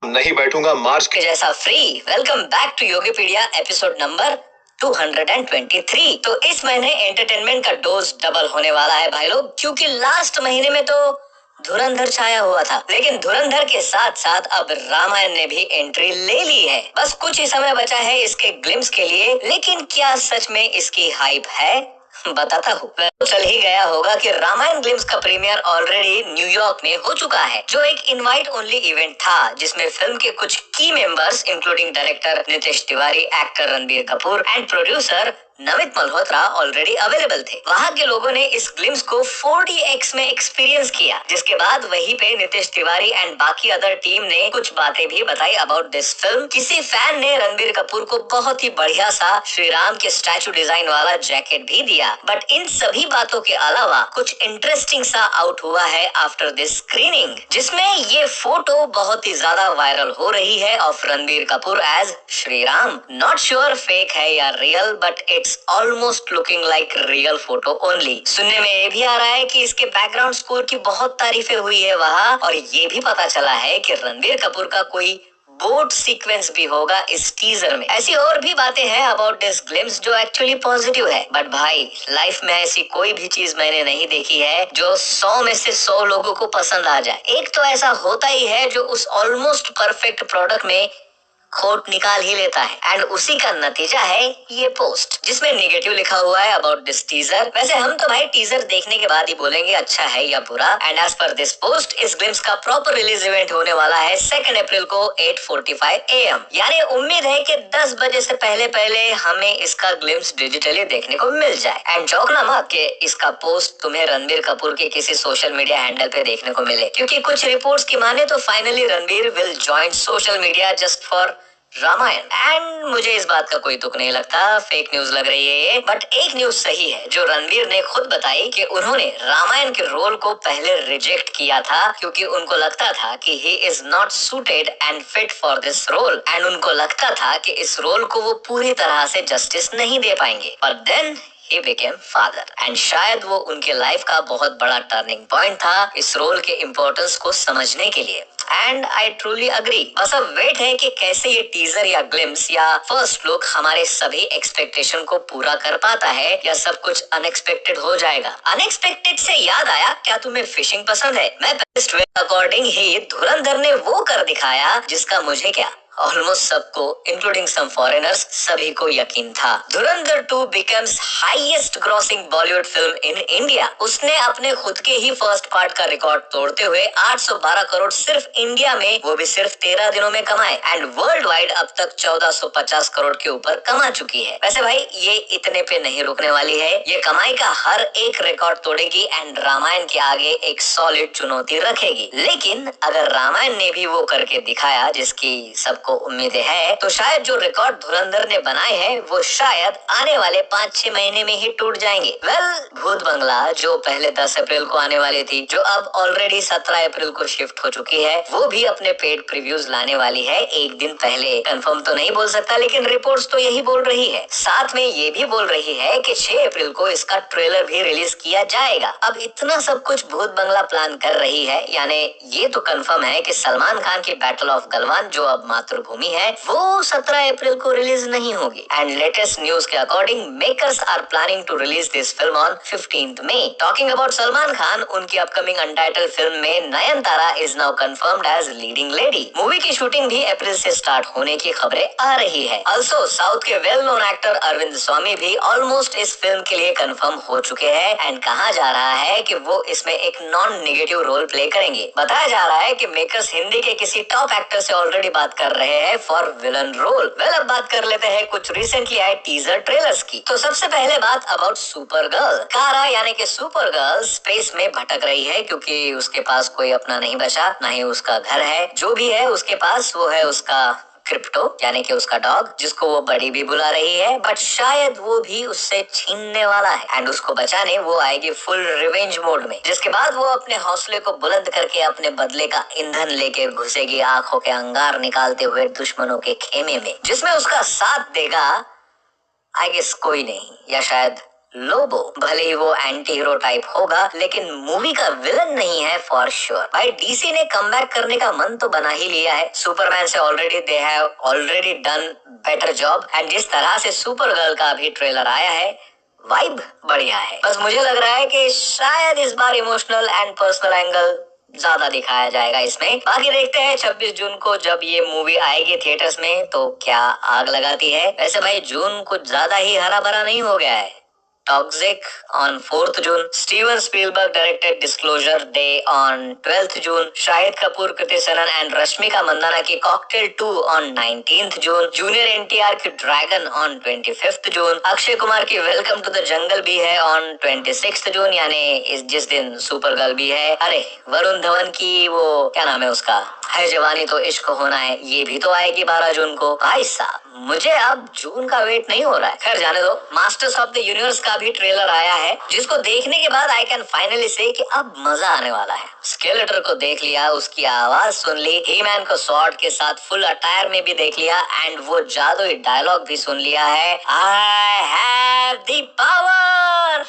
नहीं बैठूंगा मार्च के जैसा free. Welcome back to Yogipedia episode number 223। तो इस महीने एंटरटेनमेंट का डोज डबल होने वाला है भाई लोग, क्योंकि लास्ट महीने में तो धुरंधर छाया हुआ था, लेकिन धुरंधर के साथ साथ अब रामायण ने भी एंट्री ले ली है। बस कुछ ही समय बचा है इसके ग्लिम्स के लिए, लेकिन क्या सच में इसकी हाइप है? बताता हूँ। चल ही गया होगा कि रामायण ग्लिम्स का प्रीमियर ऑलरेडी न्यूयॉर्क में हो चुका है, जो एक इनवाइट ओनली इवेंट था जिसमें फिल्म के कुछ की members including director Nitesh Tiwari, actor Ranbir Kapoor and producer Namit Malhotra already available थे। वहाँ के लोगों ने इस ग्लिम्स को 4DX में एक्सपीरियंस किया, जिसके बाद वहीं पे नितेश तिवारी एंड बाकी अदर टीम ने कुछ बातें भी बताई अबाउट दिस फिल्म। किसी फैन ने रणबीर कपूर को बहुत ही बढ़िया सा श्री राम के स्टैचू डिजाइन वाला जैकेट भी दिया। बट इन सभी बातों के अलावा कुछ इंटरेस्टिंग सा आउट हुआ है आफ्टर दिस स्क्रीनिंग, जिसमें ये फोटो बहुत ही ज्यादा वायरल हो रही है of Ranbir Kapoor as Shri Ram. Not sure fake है या real, but it's almost looking like real photo only. सुनने में ये भी आ रहा है कि इसके बैकग्राउंड स्कोर की बहुत तारीफें हुई है वहाँ, और ये भी पता चला है कि रणबीर कपूर का कोई बोट सीक्वेंस भी होगा इस टीजर में। ऐसी और भी बातें हैं अबाउट दिस ग्लिम्स जो एक्चुअली पॉजिटिव है। बट भाई, लाइफ में ऐसी कोई भी चीज मैंने नहीं देखी है जो 100 में से 100 लोगों को पसंद आ जाए। एक तो ऐसा होता ही है जो उस ऑलमोस्ट परफेक्ट प्रोडक्ट में खोट निकाल ही लेता है, एंड उसी का नतीजा है ये पोस्ट जिसमें नेगेटिव लिखा हुआ है अबाउट दिस टीजर। वैसे हम तो भाई टीजर देखने के बाद ही बोलेंगे अच्छा है या बुरा। And as per this post, इस ग्लिम्स का प्रॉपर रिलीज इवेंट होने वाला है 2 अप्रैल को 8:45 AM। यानी उम्मीद है कि 10 बजे से पहले पहले हमें इसका ग्लिम्स डिजिटली देखने को मिल जाए। एंड चौंकना मत कि इसका पोस्ट तुम्हें रणबीर कपूर के किसी सोशल मीडिया हैंडल पे देखने को मिले, क्योंकि कुछ रिपोर्ट्स की माने तो finally Ranbir will join social media just for Ramayan. And मुझे इस बात का कोई तुक नहीं लगता, फेक न्यूज लग रही है ये। बट एक न्यूज सही है जो रणबीर ने खुद बताई कि उन्होंने रामायण के रोल को पहले रिजेक्ट किया था क्योंकि उनको लगता था कि he is not suited and fit for this role, and उनको लगता था कि इस रोल को वो पूरी तरह से जस्टिस नहीं दे पाएंगे। पर then he became father, and शायद वो उनके लाइफ का बहुत बड़ा टर्निंग पॉइंट था इस रोल के इम्पोर्टेंस को समझने के लिए। And I truly agree. बस अब वेट है कि कैसे ये टीजर या ग्लिम्स या फर्स्ट लुक हमारे सभी एक्सपेक्टेशन को पूरा कर पाता है, या सब कुछ अनएक्सपेक्टेड हो जाएगा। अनएक्सपेक्टेड से याद आया, क्या तुम्हें फिशिंग पसंद है? मैं बेस्ट वे अकॉर्डिंग ही धुरंधर ने वो कर दिखाया जिसका मुझे क्या, ऑलमोस्ट सबको इंक्लूडिंग सम फॉरेनर्स सभी को यकीन था। धुरंधर 2 becomes highest grossing Bollywood film in India. उसने अपने खुद के ही फर्स्ट पार्ट का रिकॉर्ड तोड़ते हुए 812 करोड़ सिर्फ इंडिया में, वो भी सिर्फ 13 दिनों में कमाए, एंड वर्ल्ड वाइड अब तक 1450 करोड़ के ऊपर कमा चुकी है। वैसे भाई, ये इतने पे नहीं रुकने वाली है, ये कमाई का हर एक रिकॉर्ड तोड़ेगी एंड रामायण के आगे एक सॉलिड चुनौती रखेगी। लेकिन अगर रामायण ने भी वो करके दिखाया जिसकी सब को उम्मीदें है, तो शायद जो रिकॉर्ड धुरंधर ने बनाए हैं वो शायद आने वाले 5-6 महीने में ही टूट जाएंगे। भूत बंगला जो पहले 10 अप्रैल को आने वाली थी, जो अब ऑलरेडी 17 अप्रैल को शिफ्ट हो चुकी है, वो भी अपने पेड प्रीव्यूज लाने वाली है एक दिन पहले। कंफर्म तो नहीं बोल सकता, लेकिन रिपोर्ट्स तो यही बोल रही है। साथ में ये भी बोल रही है कि 6 अप्रैल को इसका ट्रेलर भी रिलीज किया जाएगा। अब इतना सब कुछ भूत बंगला प्लान कर रही है, यानी ये तो कंफर्म है कि सलमान खान की बैटल ऑफ गलवान जो अब मातृभूमि है, वो 17 अप्रैल को रिलीज नहीं होगी। एंड लेटेस्ट न्यूज के according makers are planning to release this film on 15th May. Talking about Salman Khan, उनकी अपकमिंग अनटाइटल्ड फिल्म में Nayanthara is now confirmed as leading lady. Movie की शूटिंग भी अप्रैल से स्टार्ट होने की खबरें आ रही है। ऑल्सो साउथ के वेल नोन एक्टर अरविंद स्वामी भी ऑलमोस्ट इस फिल्म के लिए कंफर्म हो चुके हैं, एंड कहा जा रहा है कि वो इसमें एक नॉन नेगेटिव रोल प्ले करेंगे। बताया जा रहा है कि मेकर्स हिंदी के किसी टॉप एक्टर से ऑलरेडी बात कर रहे हैं फॉर विलन रोल। अब बात कर लेते हैं कुछ रिसेंटली आए टीजर ट्रेलर्स की। तो सबसे पहले बात अबाउट सुपर गर्ल। कारा यानी कि सुपर गर्ल स्पेस में भटक रही है क्योंकि उसके पास कोई अपना नहीं बचा, ना ही उसका घर है। जो भी है उसके पास, वो है उसका क्रिप्टो यानी कि उसका डॉग, जिसको वो बड़ी भी बुला रही है, बट शायद वो भी उससे छीनने वाला है, एंड उसको बचाने वो आएगी फुल रिवेंज मोड में। जिसके बाद वो अपने हौसले को बुलंद करके अपने बदले का ईंधन लेके घुसेगी आंखों के अंगार निकालते हुए दुश्मनों के खेमे में, जिसमें उसका साथ देगा आई गेस कोई नहीं, या शायद लोबो। भले ही वो एंटी हीरो टाइप होगा लेकिन मूवी का विलन नहीं है फॉर श्योर। भाई डीसी ने कमबैक करने का मन तो बना ही लिया है। सुपरमैन से already they have already done better job and जिस तरह से सुपर गर्ल का भी ट्रेलर आया है वाइब बढ़िया है। बस मुझे लग रहा है कि शायद इस बार इमोशनल एंड पर्सनल एंगल ज्यादा दिखाया जाएगा इसमें। बाकी देखते हैं 26 जून को जब ये मूवी आएगी थिएटर्स में तो क्या आग लगाती है। वैसे भाई जून कुछ ज्यादा ही हरा भरा नहीं हो गया है। Toxic on 4th June, Steven Spielberg directed Disclosure Day on 12th June, Shahid Kapoor, Kriti Sanon and Rashmika Mandanna की Cocktail 2 on 19th June, Junior NTR की Dragon on 25th June, Akshay Kumar की Welcome to the Jungle भी है on 26th June यानी इस जिस दिन super girl भी है। अरे वरुण धवन की वो क्या नाम है उसका, है जवानी तो इश्क होना है, ये भी तो आएगी 12 जून को। भाई साहब मुझे अब जून का वेट नहीं हो रहा है। खैर जाने दो। मास्टर्स ऑफ द यूनिवर्स का भी ट्रेलर आया है जिसको देखने के बाद आई कैन फाइनली से कि अब मजा आने वाला है। स्केलेटर को देख लिया, उसकी आवाज सुन ली, ही मैन को स्वॉर्ड के साथ फुल अटायर में भी देख लिया एंड वो जादुई डायलॉग भी सुन लिया है, आई हैव द पावर।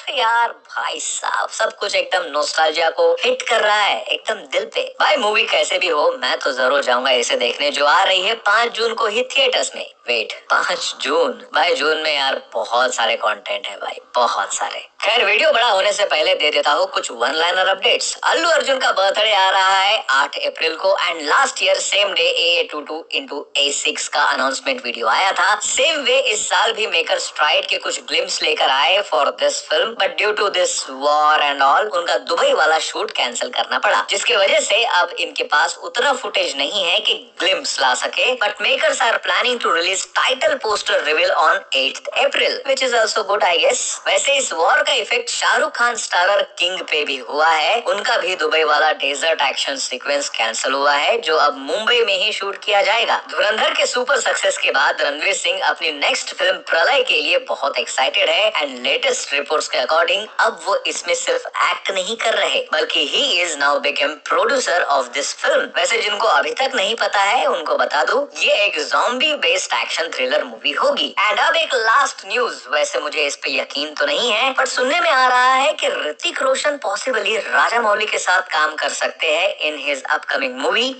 यार भाई साहब सब कुछ एकदम नोस्टैल्जिया को हिट कर रहा है एकदम दिल पे। भाई मूवी कैसे भी हो मैं तो जरूर जाऊंगा इसे देखने, जो आ रही है 5 जून को ही थिएटर्स में। वेट 5 जून? भाई जून में यार बहुत सारे कंटेंट है भाई, बहुत सारे। खैर वीडियो बड़ा होने से पहले दे देता हूँ कुछ one liner updates. Allu Arjun का बर्थडे आ रहा है 8 अप्रैल को and last year same day AA22 into A6 का अनाउंसमेंट वीडियो आया था। सेम वे इस साल भी मेकर्स ट्राइड के कुछ ग्लिम्स लेकर आए for this film but due to this war and all उनका दुबई वाला शूट कैंसिल करना पड़ा, जिसकी वजह से अब इनके पास उतना फुटेज नहीं है कि ग्लिम्स ला सके। But makers are planning to release title poster reveal on 8th April which is also good I guess. वैसे इस वॉर का effect Shahrukh Khan starrer King पे भी हुआ है। उनका भी दुबई वाला डेजर्ट एक्शन सीक्वेंस कैंसिल हुआ है जो अब मुंबई में ही शूट किया जाएगा। धुरंधर के सुपर सक्सेस के बाद रणवीर सिंह अपनी नेक्स्ट फिल्म प्रलय के लिए बहुत एक्साइटेड है एंड लेटेस्ट रिपोर्ट्स के अकॉर्डिंग अब वो इसमें सिर्फ एक्ट नहीं कर रहे बल्कि he is now become producer of this film. वैसे जिनको अभी तक नहीं पता है उनको बता दूं ये एक zombie based action thriller movie होगी। एंड अब एक लास्ट न्यूज, वैसे मुझे इस पे यकीन तो नहीं है पर सुनने में आ रहा है कि ऋतिक रोशन पॉसिबली राजा मौली के साथ काम कर सकते हैं in his upcoming movie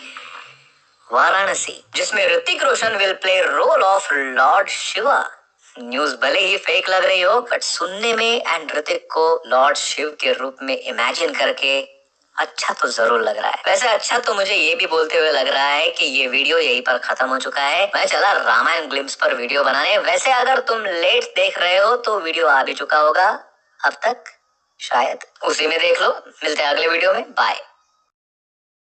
Varanasi, जिसमें Hrithik Roshan will play role of lord Shiva. News भले ही फेक लग रही हो बट सुनने में एंड ऋतिक को लॉर्ड शिव के रूप में इमेजिन करके अच्छा तो जरूर लग रहा है। वैसे अच्छा तो मुझे ये भी बोलते हुए लग रहा है कि ये वीडियो यहीं पर खत्म हो चुका है। मैं चला रामायण ग्लिम्स पर वीडियो बनाने। वैसे अगर तुम लेट देख रहे हो तो वीडियो आ भी चुका होगा अब तक, शायद उसी में देख लो। मिलते हैं अगले वीडियो में, बाय।